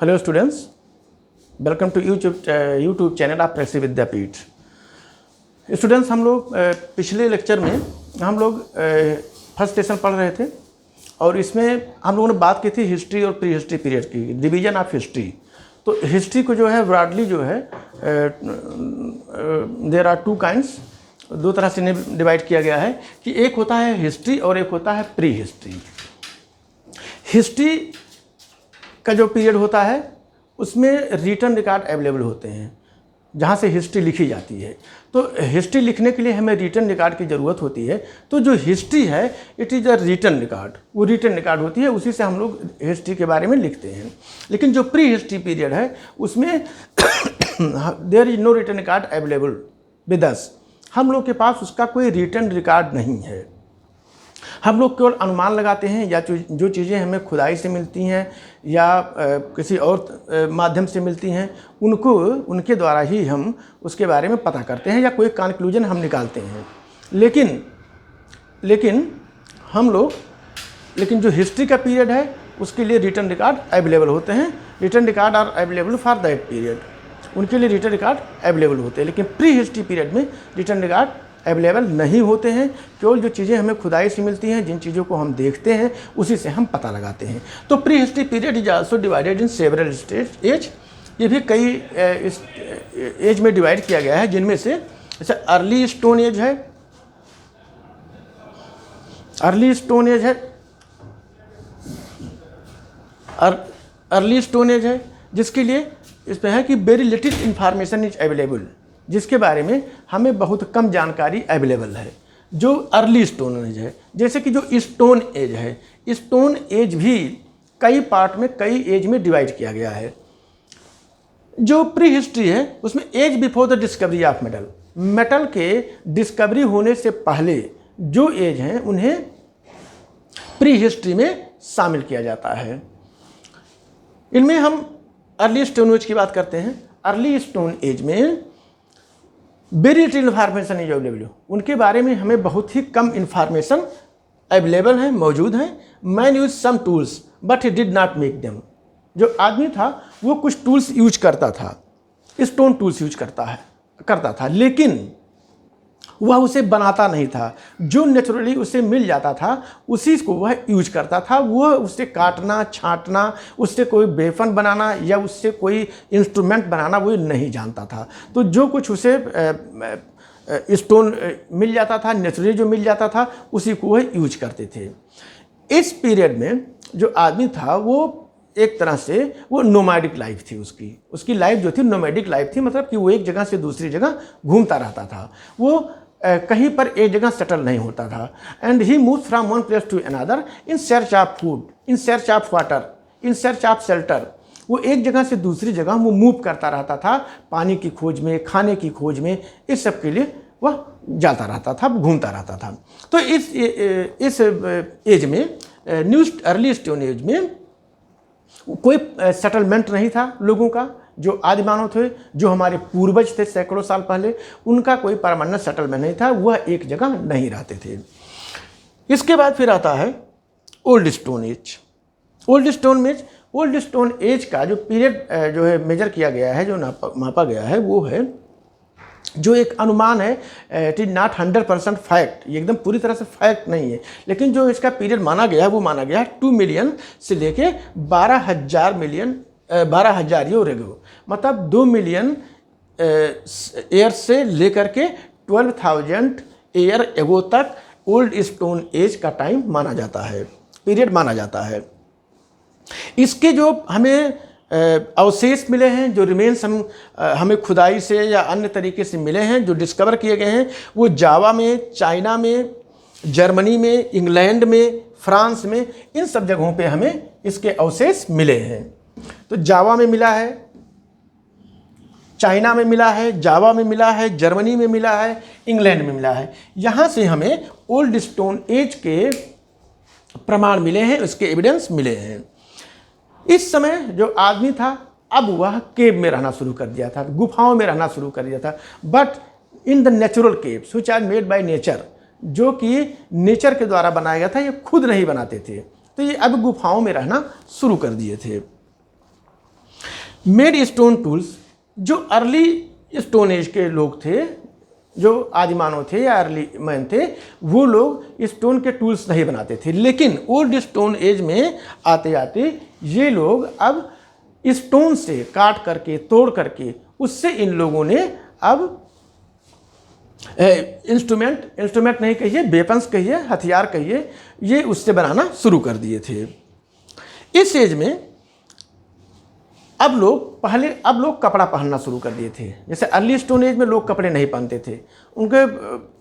Hello students, welcome to YouTube channel of Krishi Vidyapeeth. Students, हम लोग पिछले लेक्चर में हम लोग फर्स्ट सेशन पढ़ रहे थे और इसमें हम लोगों ने बात की थी हिस्ट्री और प्री हिस्ट्री पीरियड की, डिवीजन ऑफ हिस्ट्री। तो हिस्ट्री को जो है ब्रॉडली जो है देयर आर टू काइंड्स, दो तरह से डिवाइड किया गया है कि एक होता है हिस्ट्री और एक होता है प्री हिस्ट्री। हिस्ट्री का जो पीरियड होता है उसमें रिटन रिकॉर्ड अवेलेबल होते हैं जहाँ से हिस्ट्री लिखी जाती है। तो हिस्ट्री लिखने के लिए हमें रिटन रिकॉर्ड की ज़रूरत होती है। तो जो हिस्ट्री है it is a written record, वो रिटन रिकॉर्ड होती है, उसी से हम लोग हिस्ट्री के बारे में लिखते हैं। लेकिन जो प्री हिस्ट्री पीरियड है उसमें there is no written record available with us, हम लोग के पास उसका कोई रिटन रिकॉर्ड नहीं है। हम लोग केवल अनुमान लगाते हैं या जो चीज़ें हमें खुदाई से मिलती हैं या किसी और माध्यम से मिलती हैं उनके द्वारा ही हम उसके बारे में पता करते हैं या कोई कंक्लूजन हम निकालते हैं। लेकिन जो हिस्ट्री का पीरियड है उसके लिए रिटन रिकॉर्ड अवेलेबल होते हैं। Written record are available for that period, उनके लिए रिटन रिकॉर्ड अवेलेबल होते हैं। लेकिन प्री हिस्ट्री पीरियड में रिटन रिकॉर्ड अवेलेबल नहीं होते हैं। केवल जो चीज़ें हमें खुदाई से मिलती हैं, जिन चीज़ों को हम देखते हैं उसी से हम पता लगाते हैं। तो prehistory period is also divided in several age, ये भी कई एज में डिवाइड किया गया है, जिनमें से जैसे अर्ली स्टोन एज है, अर्ली स्टोन एज है जिसके लिए इसमें है कि very little information is available, जिसके बारे में हमें बहुत कम जानकारी अवेलेबल है। जो अर्ली स्टोन एज है, जैसे कि जो स्टोन एज है, स्टोन एज भी कई पार्ट में कई एज में डिवाइड किया गया है। जो प्री हिस्ट्री है उसमें age before the discovery of metal, metal के डिस्कवरी होने से पहले जो एज हैं उन्हें प्री हिस्ट्री में शामिल किया जाता है। इनमें हम अर्ली स्टोन एज की बात करते हैं। अर्ली स्टोन एज में very little information is available, उनके बारे में हमें बहुत ही कम इन्फॉर्मेशन अवेलेबल है, मौजूद हैं। Man use some tools but he did not make them, जो आदमी था वो कुछ टूल्स यूज करता था, स्टोन टूल्स यूज करता था, लेकिन वह उसे बनाता नहीं था। जो नेचुरली उसे मिल जाता था उसी को वह यूज करता था। वह उससे काटना, छांटना, उससे कोई वेपन बनाना या उससे कोई इंस्ट्रूमेंट बनाना वो नहीं जानता था। तो जो कुछ उसे स्टोन मिल जाता था, नेचुरली जो मिल जाता था उसी को वह यूज करते थे। इस पीरियड में जो आदमी था वो एक तरह से वो नोमैडिक लाइफ थी, उसकी लाइफ जो थी नोमैडिक लाइफ थी, मतलब कि वो एक जगह से दूसरी जगह घूमता रहता था। वो कहीं पर एक जगह सेटल नहीं होता था। And he move from one place to another in search of food, in search of water, in search of shelter. वो एक जगह से दूसरी जगह वो मूव करता रहता था, पानी की खोज में, खाने की खोज में, इस सब के लिए वह जाता रहता था, घूमता रहता था। तो इस एज में, न्यू अर्ली स्टोन एज में कोई सेटलमेंट नहीं था लोगों का। जो आदि मानव थे, जो हमारे पूर्वज थे सैकड़ों साल पहले, उनका कोई परमानेंट सेटलमेंट नहीं था, वह एक जगह नहीं रहते थे। इसके बाद फिर आता है old stone as. Old stone as का जो पीरियड जो है मेजर किया गया है, जो मापा गया है, वो है जो एक अनुमान है। इट इज नॉट 100% फैक्ट, ये एकदम पूरी तरह से फैक्ट नहीं है, लेकिन जो इसका पीरियड माना गया है वो माना गया है 2 मिलियन से लेके 12,000 ईयर एगो, मतलब 2 मिलियन ईयर से लेकर के 12,000 ईयर एगो तक ओल्ड स्टोन एज का टाइम माना जाता है, पीरियड माना जाता है। इसके जो हमें अवशेष मिले हैं, जो रिमेन्स हमें खुदाई से या अन्य तरीके से मिले हैं, जो डिस्कवर किए गए हैं, वो जावा में, चाइना में, जर्मनी में, इंग्लैंड में, फ्रांस में, इन सब जगहों पे हमें इसके अवशेष मिले हैं। तो जावा में मिला है, चाइना में मिला है, जावा में मिला है, जर्मनी में मिला है, इंग्लैंड में मिला है। यहाँ से हमें ओल्ड स्टोन एज के प्रमाण मिले हैं, उसके एविडेंस मिले हैं। इस समय जो आदमी था अब वह केव में रहना शुरू कर दिया था, गुफाओं में रहना शुरू कर दिया था। But in the natural caves which are made by nature, जो कि नेचर के द्वारा बनाया गया था, ये खुद नहीं बनाते थे। तो ये अब गुफाओं में रहना शुरू कर दिए थे। मेड स्टोन टूल्स, जो अर्ली स्टोन एज के लोग थे, जो आदिमानव थे या अर्ली मैन थे, वो लोग स्टोन के टूल्स नहीं बनाते थे। लेकिन ओल्ड स्टोन एज में आते आते ये लोग अब स्टोन से काट करके, तोड़ करके, उससे इन लोगों ने अब इंस्ट्रूमेंट नहीं कहिए, वेपन्स कहिए, हथियार कहिए, ये उससे बनाना शुरू कर दिए थे। इस एज में अब लोग कपड़ा पहनना शुरू कर दिए थे। जैसे अर्ली स्टोन एज में लोग कपड़े नहीं पहनते थे, उनके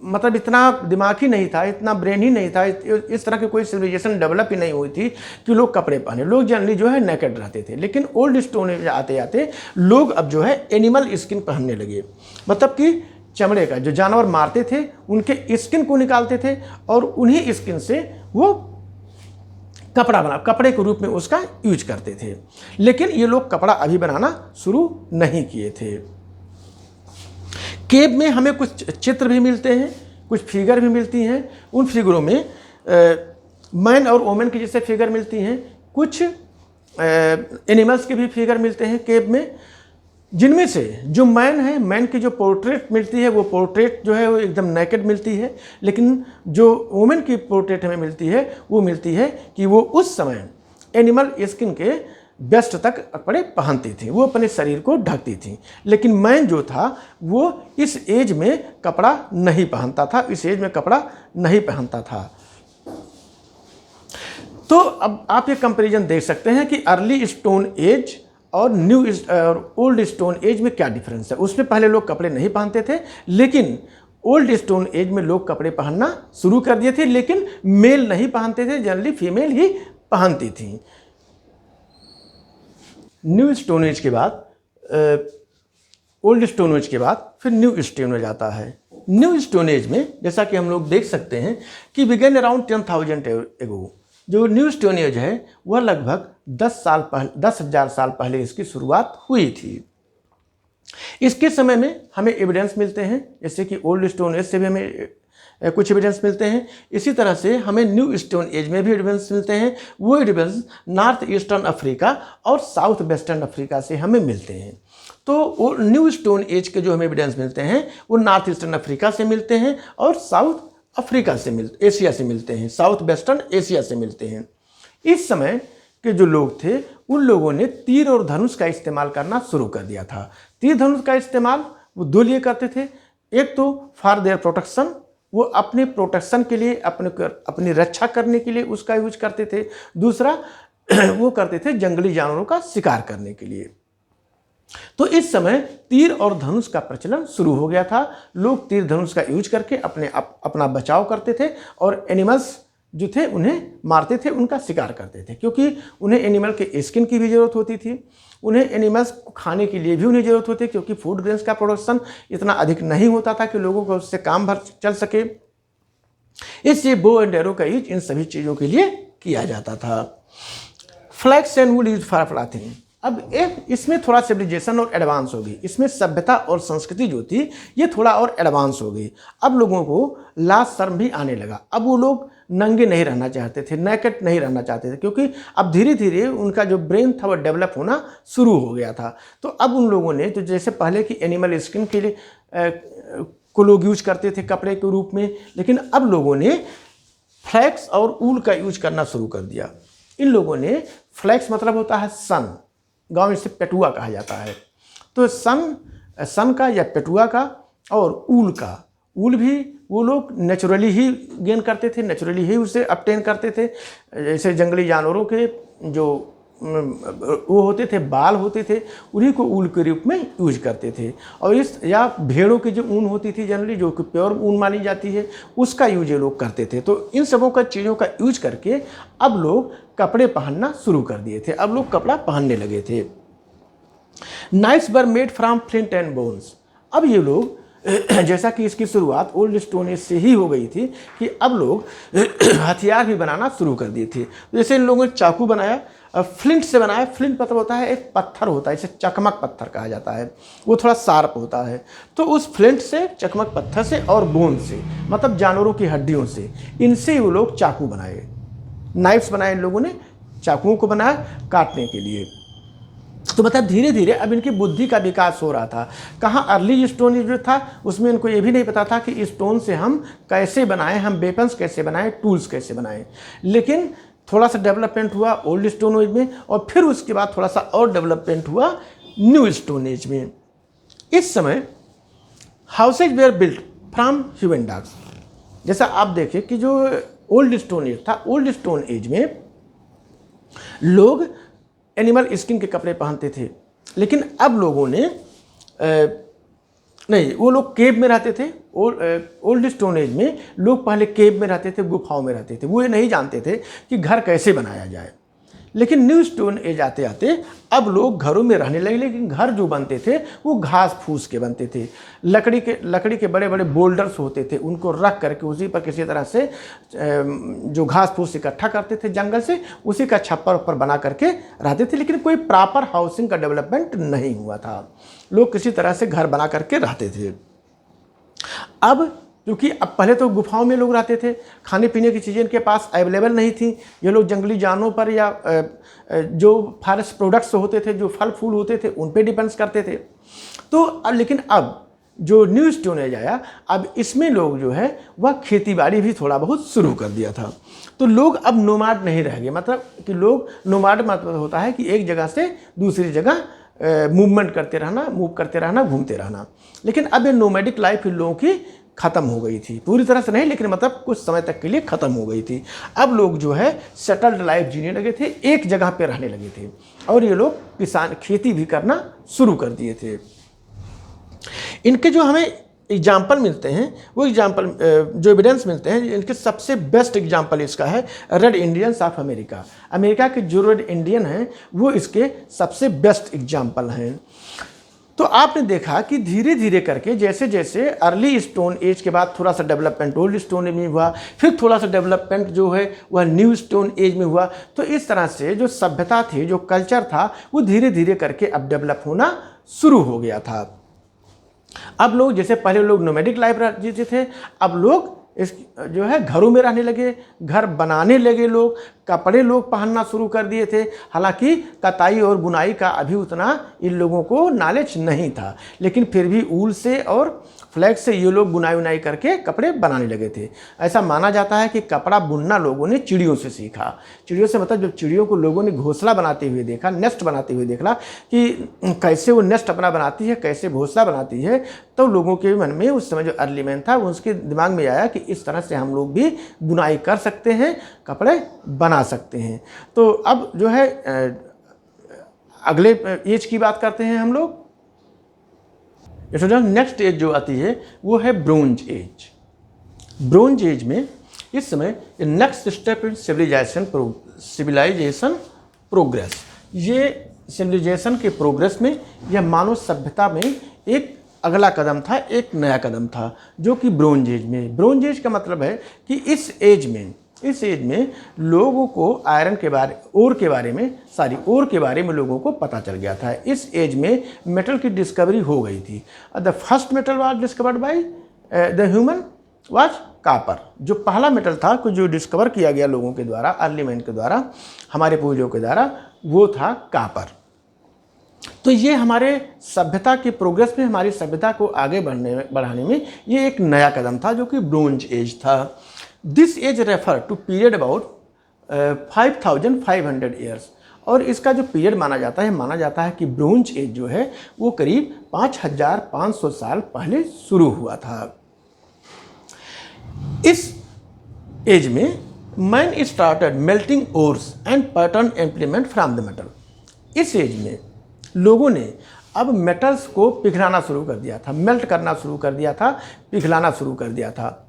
मतलब इतना दिमाग ही नहीं था, इतना ब्रेन ही नहीं था, इस तरह की कोई सिविलाइजेशन डेवलप ही नहीं हुई थी कि लोग कपड़े पहने। लोग जनरली जो है नेकेड रहते थे। लेकिन ओल्ड स्टोन एज आते आते लोग अब जो है एनिमल स्किन पहनने लगे, मतलब कि चमड़े का, जो जानवर मारते थे उनके स्किन को निकालते थे और उन्हीं स्किन से वो कपड़े के रूप में उसका यूज करते थे। लेकिन ये लोग कपड़ा अभी बनाना शुरू नहीं किए थे। केव में हमें कुछ चित्र भी मिलते हैं, कुछ फिगर भी मिलती हैं। उन फिगरों में मैन और वोमेन की जैसे फिगर मिलती हैं, कुछ एनिमल्स के भी फिगर मिलते हैं केव में, जिनमें से जो मैन है, मैन की जो पोर्ट्रेट मिलती है वो पोर्ट्रेट जो है वो एकदम नेकेड मिलती है। लेकिन जो वुमेन की पोर्ट्रेट हमें मिलती है वो मिलती है कि वो उस समय एनिमल स्किन के बेस्ट तक कपड़े पहनती थी, वो अपने शरीर को ढकती थी। लेकिन मैन जो था वो इस एज में कपड़ा नहीं पहनता था, इस एज में कपड़ा नहीं पहनता था। तो अब आप ये कंपैरिजन देख सकते हैं कि अर्ली स्टोन एज और ओल्ड स्टोन एज में क्या डिफरेंस है। उसमें पहले लोग कपड़े नहीं पहनते थे, लेकिन ओल्ड स्टोन एज में लोग कपड़े पहनना शुरू कर दिए थे। लेकिन मेल नहीं पहनते थे, जनरली फीमेल ही पहनती थी। न्यू स्टोन एज के बाद, ओल्ड स्टोन एज के बाद फिर न्यू स्टोन एज आता है। न्यू स्टोन एज में जैसा कि हम लोग देख सकते हैं कि बिगन अराउंड 10,000 एगो। जो न्यू स्टोन एज है वह लगभग 10,000 साल पहले इसकी शुरुआत हुई थी। इसके समय में हमें एविडेंस मिलते हैं, जैसे कि ओल्ड स्टोन एज से भी हमें कुछ एविडेंस मिलते हैं। इसी तरह से हमें न्यू स्टोन एज में भी एविडेंस मिलते हैं। वो एविडेंस नॉर्थ ईस्टर्न अफ्रीका और साउथ वेस्टर्न अफ्रीका से हमें मिलते हैं। तो न्यू स्टोन एज के जो हमें एविडेंस मिलते हैं वो नॉर्थ ईस्टर्न अफ्रीका से मिलते हैं और साउथ अफ्रीका से एशिया से मिलते हैं, साउथ वेस्टर्न एशिया से मिलते हैं। इस समय के जो लोग थे उन लोगों ने तीर और धनुष का इस्तेमाल करना शुरू कर दिया था। तीर धनुष का इस्तेमाल वो दो लिए करते थे। एक तो फॉर देयर प्रोटेक्शन, वो अपने प्रोटेक्शन के लिए, अपनी रक्षा करने के लिए उसका यूज करते थे। दूसरा वो करते थे जंगली जानवरों का शिकार करने के लिए। तो इस समय तीर और धनुष का प्रचलन शुरू हो गया था। लोग तीर धनुष का यूज करके अपना बचाव करते थे और एनिमल्स जो थे उन्हें मारते थे, उनका शिकार करते थे, क्योंकि उन्हें एनिमल के स्किन की भी ज़रूरत होती थी। उन्हें एनिमल्स को खाने के लिए भी उन्हें ज़रूरत होती, क्योंकि फूड ग्रेन्स का प्रोडक्शन इतना अधिक नहीं होता था कि लोगों को उससे काम भर चल सके। इससे बो एंड एरो का यूज इन सभी चीज़ों के लिए किया जाता था। Flax and wool use for clothing. अब इसमें थोड़ा सिविलाइजेशन और एडवांस हो गई, इसमें सभ्यता और संस्कृति जो थी ये थोड़ा और एडवांस हो गई। अब लोगों को लाज शर्म भी आने लगा। अब वो लोग नंगे नहीं रहना चाहते थे, नेकेड नहीं रहना चाहते थे, क्योंकि अब धीरे धीरे उनका जो ब्रेन था वो डेवलप होना शुरू हो गया था। तो अब उन लोगों ने, तो जैसे पहले की एनिमल स्किन के लिए को लोग यूज करते थे कपड़े के रूप में, लेकिन अब लोगों ने फ्लैक्स और ऊल का यूज करना शुरू कर दिया। इन लोगों ने, फ्लैक्स मतलब होता है सन, गांव में इसे पेटुआ कहा जाता है। तो सन का या पेटुआ का और ऊल का, ऊल भी वो लोग नेचुरली ही गेन करते थे, नेचुरली ही उसे अपटेन करते थे। जैसे जंगली जानवरों के जो वो होते थे, बाल होते थे, उन्हीं को ऊल के रूप में यूज करते थे। और या भेड़ों की जो ऊन होती थी जनरली, जो कि प्योर ऊन मानी जाती है, उसका यूज ये लोग करते थे। तो इन सबों का चीज़ों का यूज करके अब लोग कपड़े पहनना शुरू कर दिए थे। अब लोग कपड़ा पहनने लगे थे। Knifes were made from flint and bones. अब ये लोग जैसा कि इसकी शुरुआत ओल्ड स्टोन एज से ही हो गई थी कि अब लोग हथियार भी बनाना शुरू कर दिए थे। जैसे इन लोगों ने चाकू बनाया, फ्लिंट से बनाया। फ्लिंट मतलब होता है एक पत्थर होता है, इसे चकमक पत्थर कहा जाता है, वो थोड़ा शार्प होता है। तो उस फ्लिंट से, चकमक पत्थर से और बोन से, मतलब जानवरों की हड्डियों से, इनसे वो लोग चाकू बनाए, नाइफ्स बनाए। इन लोगों ने चाकुओं को बनाया काटने के लिए। तो मतलब धीरे धीरे अब इनकी बुद्धि का विकास हो रहा था। कहाँ अर्ली स्टोन एज जो था उसमें इनको ये भी नहीं पता था कि स्टोन से हम कैसे बनाएं, हम वेपन्स कैसे बनाएं, टूल्स कैसे बनाएं। लेकिन थोड़ा सा डेवलपमेंट हुआ ओल्ड स्टोन एज में, और फिर उसके बाद थोड़ा सा और डेवलपमेंट हुआ न्यू स्टोन एज में। इस समय houses were built from human dogs. जैसा आप देखें कि जो ओल्ड स्टोन एज था, ओल्ड स्टोन एज में लोग एनिमल स्किन के कपड़े पहनते थे, लेकिन अब लोगों ने नहीं, वो लोग केव में रहते थे। ओल्ड स्टोन एज में लोग पहले केव में रहते थे, गुफाओं में रहते थे। वो ये नहीं जानते थे कि घर कैसे बनाया जाए। लेकिन न्यू स्टोन एज आते आते अब लोग घरों में रहने लगे, लेकिन घर जो बनते थे वो घास फूस के बनते थे। लकड़ी के बड़े बड़े बोल्डर्स होते थे, उनको रख करके उसी पर किसी तरह से जो घास फूस इकट्ठा करते थे जंगल से, उसी का छप्पर ऊपर बना करके रहते थे। लेकिन कोई प्रॉपर हाउसिंग का डेवलपमेंट नहीं हुआ था, लोग किसी तरह से घर बना करके रहते थे। अब क्योंकि अब पहले तो गुफाओं में लोग रहते थे, खाने पीने की चीज़ें इनके पास अवेलेबल नहीं थी। ये लोग जंगली जानवरों पर या जो फॉरेस्ट प्रोडक्ट्स होते थे, जो फल फूल होते थे, उन पे डिपेंड्स करते थे। तो अब लेकिन अब जो न्यू स्टोन एज आया, अब इसमें लोग जो है वह खेती बाड़ी भी थोड़ा बहुत शुरू कर दिया था। तो लोग अब नोमाड नहीं रह गए। मतलब कि लोग नोमाड मतलब होता है कि एक जगह से दूसरी जगह मूवमेंट करते रहना, मूव करते रहना, घूमते रहना। लेकिन अब ये नोमैडिक लाइफ इन लोगों की ख़त्म हो गई थी, पूरी तरह से नहीं, लेकिन मतलब कुछ समय तक के लिए ख़त्म हो गई थी। अब लोग जो है सेटल्ड लाइफ जीने लगे थे, एक जगह पे रहने लगे थे, और ये लोग किसान खेती भी करना शुरू कर दिए थे। इनके जो हमें एग्जाम्पल मिलते हैं, वो एग्जाम्पल जो एविडेंस मिलते हैं, इनके सबसे बेस्ट एग्जाम्पल इसका है red Indians of America. America के जो रेड इंडियन हैं वो इसके सबसे बेस्ट एग्जाम्पल हैं। तो आपने देखा कि धीरे धीरे करके जैसे जैसे अर्ली स्टोन एज के बाद थोड़ा सा डेवलपमेंट ओल्ड स्टोन एज में हुआ, फिर थोड़ा सा डेवलपमेंट जो है वह न्यू स्टोन एज में हुआ। तो इस तरह से जो सभ्यता थी, जो कल्चर था, वो धीरे धीरे करके अब डेवलप होना शुरू हो गया था। अब लोग जैसे पहले लोग नोमैडिक लाइफ जीते थे, अब लोग इस जो है घरों में रहने लगे, घर बनाने लगे, लोग कपड़े लोग पहनना शुरू कर दिए थे। हालांकि कताई और बुनाई का अभी उतना इन लोगों को नॉलेज नहीं था, लेकिन फिर भी ऊल से और फ्लैक्स से ये लोग बुनाई उनाई करके कपड़े बनाने लगे थे। ऐसा माना जाता है कि कपड़ा बुनना लोगों ने चिड़ियों से सीखा। चिड़ियों से मतलब जब चिड़ियों को लोगों ने घोंसला बनाते हुए देखा, नेस्ट बनाते हुए देखा कि कैसे वो नेस्ट अपना बनाती है, कैसे घोंसला बनाती है, तो लोगों के मन में उस समय जो अर्ली मैन था वो उसके दिमाग में आया कि इस तरह से हम लोग भी बुनाई कर सकते हैं, कपड़े बना सकते हैं। तो अब जो है अगले एज की बात करते हैं हम लोग। नेक्स्ट एज जो आती है वो है ब्रोंज एज। ब्रोंज एज में इस समय next step in civilisation progress. ये सिविलाइजेशन के प्रोग्रेस में यह मानव सभ्यता में एक अगला कदम था, एक नया कदम था, जो कि ब्रोंज एज में। ब्रोंज एज का मतलब है कि इस एज में लोगों को आयरन के बारे, ओर के बारे में लोगों को पता चल गया था। इस एज में मेटल की डिस्कवरी हो गई थी। The first metal was discovered by the human was copper. जो पहला मेटल था जो डिस्कवर किया गया लोगों के द्वारा, अर्ली मैन के द्वारा, हमारे पूर्वजों के द्वारा, वो था कॉपर। तो ये हमारे सभ्यता के प्रोग्रेस में, हमारी सभ्यता को आगे बढ़ाने में ये एक नया कदम था, जो कि ब्रोंज एज था। This age refer to period about 5500 years. और इसका जो पीरियड माना जाता है कि ब्रोंज एज जो है वो करीब 5500 साल पहले शुरू हुआ था। इस एज में man started melting ores and pattern implement from the metal. इस एज में लोगों ने अब मेटल्स को पिघलाना शुरू कर दिया था, मेल्ट करना शुरू कर दिया था, पिघलाना शुरू कर दिया था।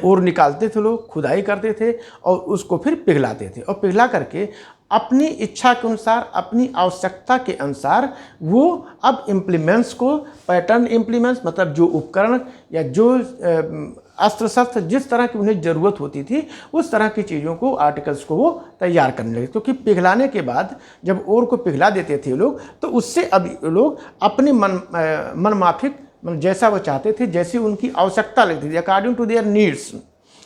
और निकालते थे लोग, खुदाई करते थे और उसको फिर पिघलाते थे, और पिघला करके अपनी इच्छा के अनुसार, अपनी आवश्यकता के अनुसार वो अब इम्प्लीमेंट्स को, पैटर्न इम्प्लीमेंट्स मतलब जो उपकरण या जो अस्त्र शस्त्र जिस तरह की उन्हें ज़रूरत होती थी, उस तरह की चीज़ों को, आर्टिकल्स को वो तैयार करने लगे। क्योंकि पिघलाने के बाद जब ओर को पिघला देते थे लोग, तो उससे अब लोग अपने मन माफिक जैसा वो चाहते थे, जैसी उनकी आवश्यकता लगती थी, according to their needs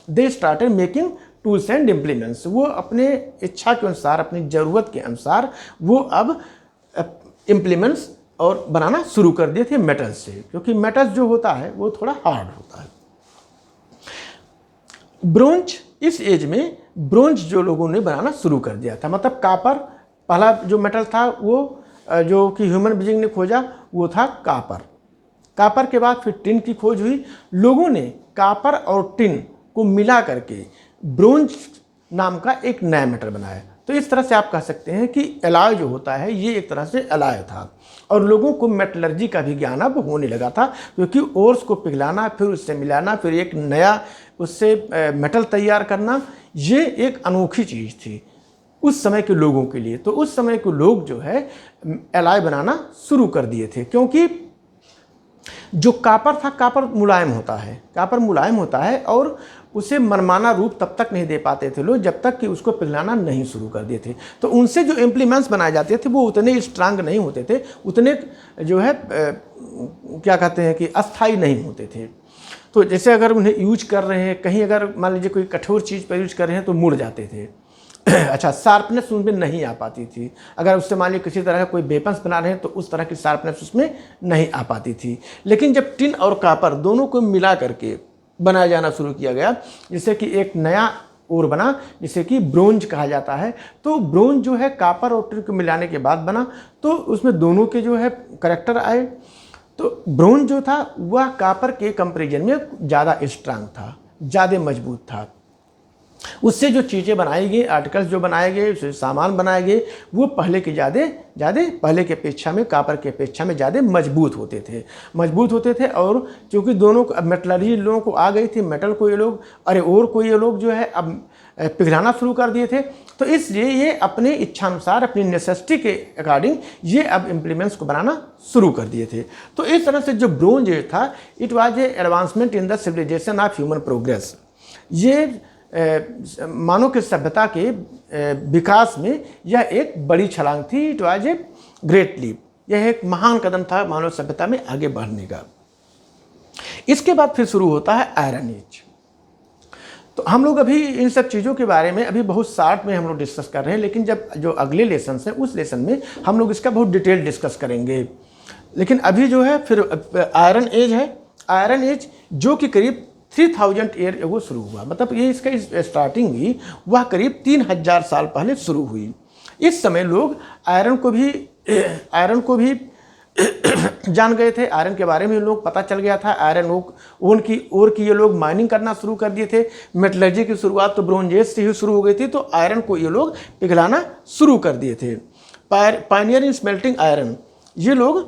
they started making tools and implements. वो अपने इच्छा के अनुसार, अपनी ज़रूरत के अनुसार वो अब इम्प्लीमेंट्स और बनाना शुरू कर दिए थे मेटल्स से, क्योंकि मेटल्स जो होता है वो थोड़ा हार्ड होता है। ब्रोंज, इस एज में ब्रोंज जो लोगों ने बनाना शुरू कर दिया था, मतलब कापर पहला जो मेटल था वो जो कि ह्यूमन बीइंग ने खोजा वो था कापर। कापर के बाद फिर टिन की खोज हुई। लोगों ने कापर और टिन को मिला करके ब्रोंज नाम का एक नया मेटल बनाया। तो इस तरह से आप कह सकते हैं कि एलॉय जो होता है ये एक तरह से एलॉय था, और लोगों को मेटलर्जी का भी ज्ञान अब होने लगा था, क्योंकि ओर्स को पिघलाना, फिर उससे मिलाना, फिर एक नया उससे मेटल तैयार करना, ये एक अनोखी चीज़ थी उस समय के लोगों के लिए। तो उस समय के लोग जो है एलॉय बनाना शुरू कर दिए थे, क्योंकि जो कापर था, कापर मुलायम होता है, कापर मुलायम होता है और उसे मनमाना रूप तब तक नहीं दे पाते थे लोग जब तक कि उसको पिघलाना नहीं शुरू कर दिए थे। तो उनसे जो इम्प्लीमेंट्स बनाए जाते थे वो उतने स्ट्रांग नहीं होते थे, उतने जो है क्या कहते हैं कि अस्थाई नहीं होते थे। तो जैसे अगर उन्हें यूज कर रहे हैं, कहीं अगर मान लीजिए कोई कठोर चीज़ पर यूज कर रहे हैं तो मुड़ जाते थे। अच्छा, शार्पनेस उनमें नहीं आ पाती थी। अगर उससे मान लीजिए किसी तरह का कोई वेपन्स बना रहे हैं तो उस तरह की शार्पनेस उसमें नहीं आ पाती थी। लेकिन जब टिन और कापर दोनों को मिला करके बनाया जाना शुरू किया गया, जिससे कि एक नया ओर बना जिसे कि ब्रोंज कहा जाता है। तो ब्रोंज जो है कापर और टिन को मिलाने के बाद बना, तो उसमें दोनों के जो है करैक्टर आए। तो ब्रोंज जो था वह कापर के कंपैरिजन में ज़्यादा स्ट्रांग था, ज़्यादा मजबूत था। उससे जो चीज़ें बनाई गई, आर्टिकल्स जो बनाए गए, उससे सामान बनाए गए, वो पहले के ज़्यादा पहले के अपेक्षा में, कापर के अपेक्षा में ज़्यादा मजबूत होते थे। और क्योंकि दोनों को मेटलर्जी लोगों को आ गई थी, मेटल को ये लोग और को ये लोग जो है अब पिघलाना शुरू कर दिए थे। तो इसलिए ये अपने इच्छानुसार, अपनी नेसेसिटी के अकॉर्डिंग ये अब इम्प्लीमेंट्स को बनाना शुरू कर दिए थे। तो इस तरह से जो ब्रोंज एज था, it was a advancement in the civilisation of human progress. ये मानव की सभ्यता के विकास में यह एक बड़ी छलांग थी। It was a great leap, यह एक महान कदम था मानव सभ्यता में आगे बढ़ने का। इसके बाद फिर शुरू होता है आयरन एज। तो हम लोग अभी इन सब चीज़ों के बारे में अभी बहुत शार्ट में हम लोग डिस्कस कर रहे हैं, लेकिन जब जो अगले लेसन है उस लेसन में हम लोग इसका बहुत डिटेल डिस्कस करेंगे। लेकिन अभी जो है फिर आयरन एज है। आयरन एज जो कि करीब 3000 ईयर एगो शुरू हुआ, मतलब ये इसका स्टार्टिंग हुई वह करीब 3000 साल पहले शुरू हुई। इस समय लोग आयरन को भी जान गए थे, आयरन के बारे में लोग पता चल गया था। आयरन ओर की ये लोग माइनिंग करना शुरू कर दिए थे। मेटलर्जी की शुरुआत तो ब्रोंज एज से ही शुरू हो गई थी, तो आयरन को ये लोग पिघलाना शुरू कर दिए थे। पायनियर इन स्मेल्टिंग आयरन, ये लोग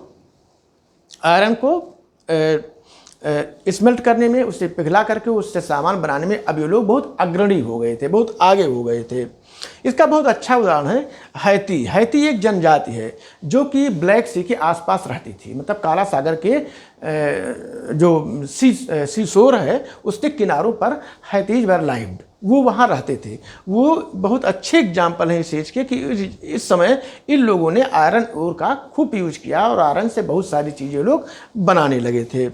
आयरन को स्मेल्ट करने में, उसे पिघला करके उससे सामान बनाने में अब ये लोग बहुत अग्रणी हो गए थे, बहुत आगे हो गए थे। इसका बहुत अच्छा उदाहरण है हैती। हैती एक जनजाति है जो कि ब्लैक सी के आसपास रहती थी, मतलब काला सागर के जो सी शोर है उसके किनारों पर हैतीज वर लाइव्ड, वो वहाँ रहते थे। वो बहुत अच्छे एग्जाम्पल हैं इस चीज़ के कि इस समय इन लोगों ने आयरन ओर का खूब यूज किया और आयरन से बहुत सारी चीज़ें लोग बनाने लगे थे।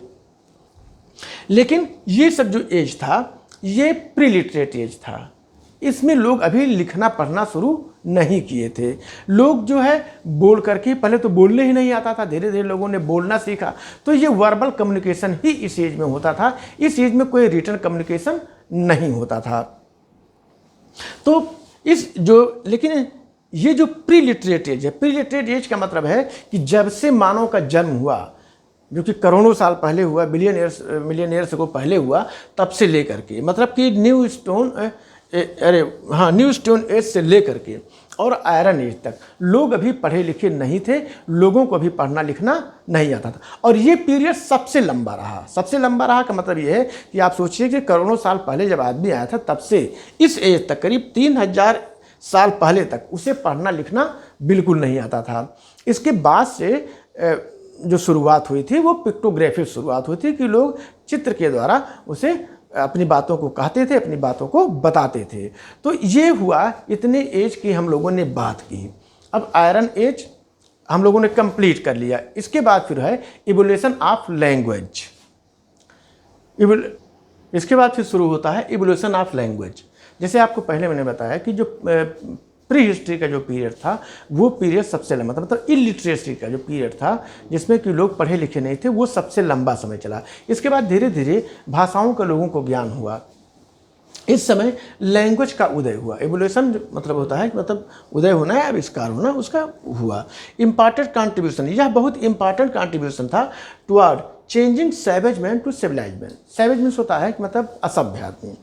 लेकिन ये सब जो एज था ये प्रीलिटरेट एज था। इसमें लोग अभी लिखना पढ़ना शुरू नहीं किए थे। लोग जो है बोल करके, पहले तो बोलने ही नहीं आता था, धीरे धीरे लोगों ने बोलना सीखा। तो ये वर्बल कम्युनिकेशन ही इस एज में होता था। इस एज में कोई रिटन कम्युनिकेशन नहीं होता था। तो लेकिन ये जो प्रीलिटरेट एज है, प्रीलिटरेट एज का मतलब है कि जब से मानव का जन्म हुआ, जो कि करोड़ों साल पहले हुआ, मिलियनियर्स को पहले हुआ, तब से लेकर के, मतलब कि न्यू स्टोन एज से लेकर के और आयरन एज तक लोग अभी पढ़े लिखे नहीं थे, लोगों को अभी पढ़ना लिखना नहीं आता था। और ये पीरियड सबसे लंबा रहा। सबसे लंबा रहा का मतलब ये है कि आप सोचिए कि करोड़ों साल पहले जब आदमी आया था तब से इस एज तक, करीब 3000 साल पहले तक उसे पढ़ना लिखना बिल्कुल नहीं आता था। इसके बाद से जो शुरुआत हुई थी वो पिक्टोग्राफी शुरुआत हुई थी कि लोग चित्र के द्वारा उसे अपनी बातों को कहते थे, अपनी बातों को बताते थे। तो ये हुआ, इतने एज की हम लोगों ने बात की। अब आयरन एज हम लोगों ने कंप्लीट कर लिया। इसके बाद फिर है इवोल्यूशन ऑफ लैंग्वेज। इसके बाद फिर शुरू होता है इवोल्यूशन ऑफ लैंग्वेज। जैसे आपको पहले मैंने बताया कि जो प्री हिस्ट्री का जो पीरियड था वो पीरियड सबसे लंबा था, मतलब इलिटरेसी का जो पीरियड था जिसमें कि लोग पढ़े लिखे नहीं थे, वो सबसे लंबा समय चला। इसके बाद धीरे धीरे भाषाओं का लोगों को ज्ञान हुआ। इस समय लैंग्वेज का उदय हुआ। एवोल्यूशन मतलब होता है मतलब उदय होना है, आविष्कार होना, उसका हुआ। इम्पॉर्टेंट कंट्रीब्यूशन, यह बहुत इंपॉर्टेंट कंट्रीब्यूशन था toward changing savage man to civilised man. Savage means होता है कि मतलब असभ्य आदमी,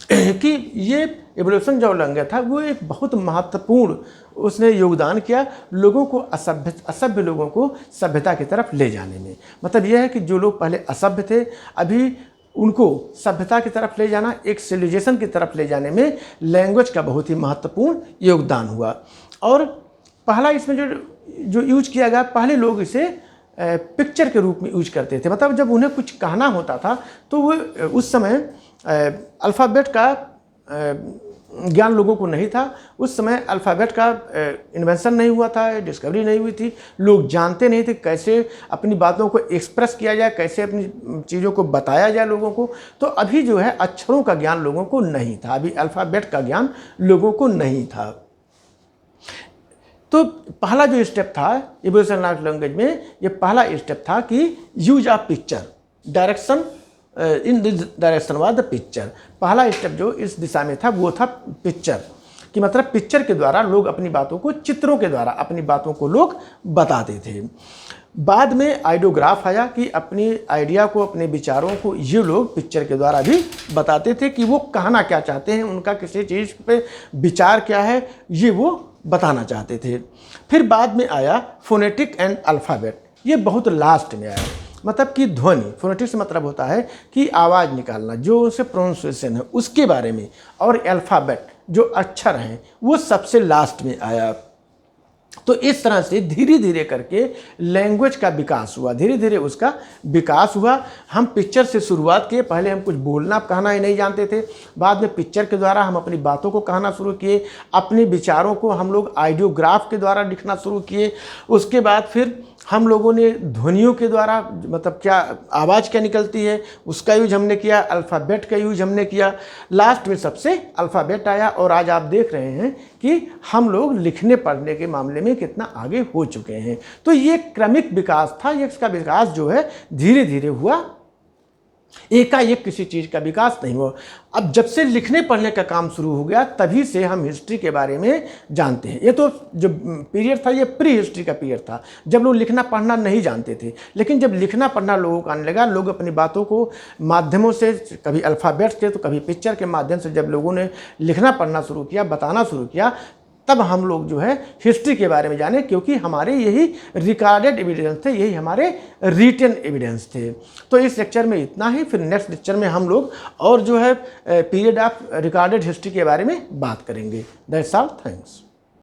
कि ये एवोल्यूशन जो लंघा था वो एक बहुत महत्वपूर्ण उसने योगदान किया लोगों को असभ्य लोगों को सभ्यता की तरफ ले जाने में। मतलब यह है कि जो लोग पहले असभ्य थे अभी उनको सभ्यता की तरफ ले जाना, एक सिविलाइजेशन की तरफ ले जाने में लैंग्वेज का बहुत ही महत्वपूर्ण योगदान हुआ। और पहला इसमें जो यूज किया गया, पहले लोग इसे पिक्चर के रूप में यूज करते थे। मतलब जब उन्हें कुछ कहना होता था तो वो उस समय अल्फ़ाबेट का ज्ञान लोगों को नहीं था। उस समय अल्फ़ाबेट का इन्वेंशन नहीं हुआ था, डिस्कवरी नहीं हुई थी, लोग जानते नहीं थे कैसे अपनी बातों को एक्सप्रेस किया जाए, कैसे अपनी चीज़ों को बताया जाए लोगों को। तो अभी जो है अक्षरों का ज्ञान लोगों को नहीं था, अभी अल्फ़ाबेट का ज्ञान लोगों को नहीं था। तो पहला जो स्टेप था एवोल्यूशनरी लैंग्वेज में, ये पहला स्टेप था कि use of picture, direction in this direction was the picture. पहला स्टेप जो इस दिशा में था वो था पिक्चर, कि मतलब पिक्चर के द्वारा लोग अपनी बातों को, चित्रों के द्वारा अपनी बातों को लोग बताते थे। बाद में आइडियोग्राफ आया कि अपनी आइडिया को, अपने विचारों को ये लोग पिक्चर के द्वारा भी बताते थे कि वो कहना क्या चाहते हैं, उनका किसी चीज़ पे विचार क्या है, ये वो बताना चाहते थे। फिर बाद में आया फोनेटिक एंड अल्फ़ाबेट, ये बहुत लास्ट में आया। मतलब कि ध्वनि, फोनेटिक से मतलब होता है कि आवाज़ निकालना, जो उनसे प्रोनाउंसिएशन है उसके बारे में, और अल्फ़ाबेट जो अक्षर हैं वो सबसे लास्ट में आया। तो इस तरह से धीरे धीरे करके लैंग्वेज का विकास हुआ, धीरे धीरे उसका विकास हुआ। हम पिक्चर से शुरुआत किए, पहले हम कुछ बोलना कहना ही नहीं जानते थे, बाद में पिक्चर के द्वारा हम अपनी बातों को कहना शुरू किए, अपने विचारों को हम लोग आइडियोग्राफ के द्वारा लिखना शुरू किए। उसके बाद फिर हम लोगों ने ध्वनियों के द्वारा, मतलब क्या आवाज़ क्या निकलती है उसका यूज हमने किया, अल्फ़ाबेट का यूज हमने किया, लास्ट में सबसे अल्फ़ाबेट आया। और आज आप देख रहे हैं कि हम लोग लिखने पढ़ने के मामले में कितना आगे हो चुके हैं। तो ये क्रमिक विकास था, ये इसका विकास जो है धीरे धीरे हुआ, एकाएक किसी चीज़ का विकास नहीं हुआ। अब जब से लिखने पढ़ने का काम शुरू हो गया तभी से हम हिस्ट्री के बारे में जानते हैं। ये तो जो पीरियड था ये प्री हिस्ट्री का पीरियड था, जब लोग लिखना पढ़ना नहीं जानते थे। लेकिन जब लिखना पढ़ना लोगों को आने लगा, लोग अपनी बातों को माध्यमों से, कभी अल्फ़ाबेट से तो कभी पिक्चर के माध्यम से जब लोगों ने लिखना पढ़ना शुरू किया, बताना शुरू किया, तब हम लोग जो है हिस्ट्री के बारे में जाने, क्योंकि हमारे यही रिकॉर्डेड एविडेंस थे, यही हमारे रिटन एविडेंस थे। तो इस लेक्चर में इतना ही, फिर नेक्स्ट लेक्चर में हम लोग और जो है पीरियड ऑफ रिकॉर्डेड हिस्ट्री के बारे में बात करेंगे। That's all, thanks.